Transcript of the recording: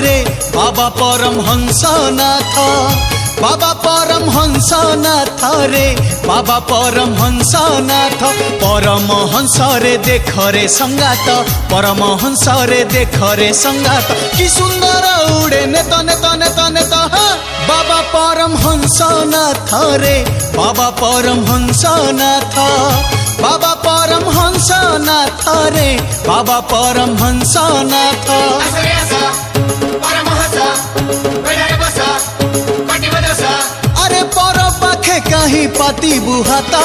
रे बाबा परमहंसनाथ बाबा परमहंसनाथ रे बाबा परमहंसनाथ परमहंस रे देख रे संगात परमहंस रे देख रे संगात कि सुंदर उड़े नेत नेत नेत नेत बाबा परमहंसनाथ रे बाबा परमहंसनाथ बाबा परमहंसनाथ रे बाबा परमहंसनाथ अरे पर पाखे कहीं पाती बुहाता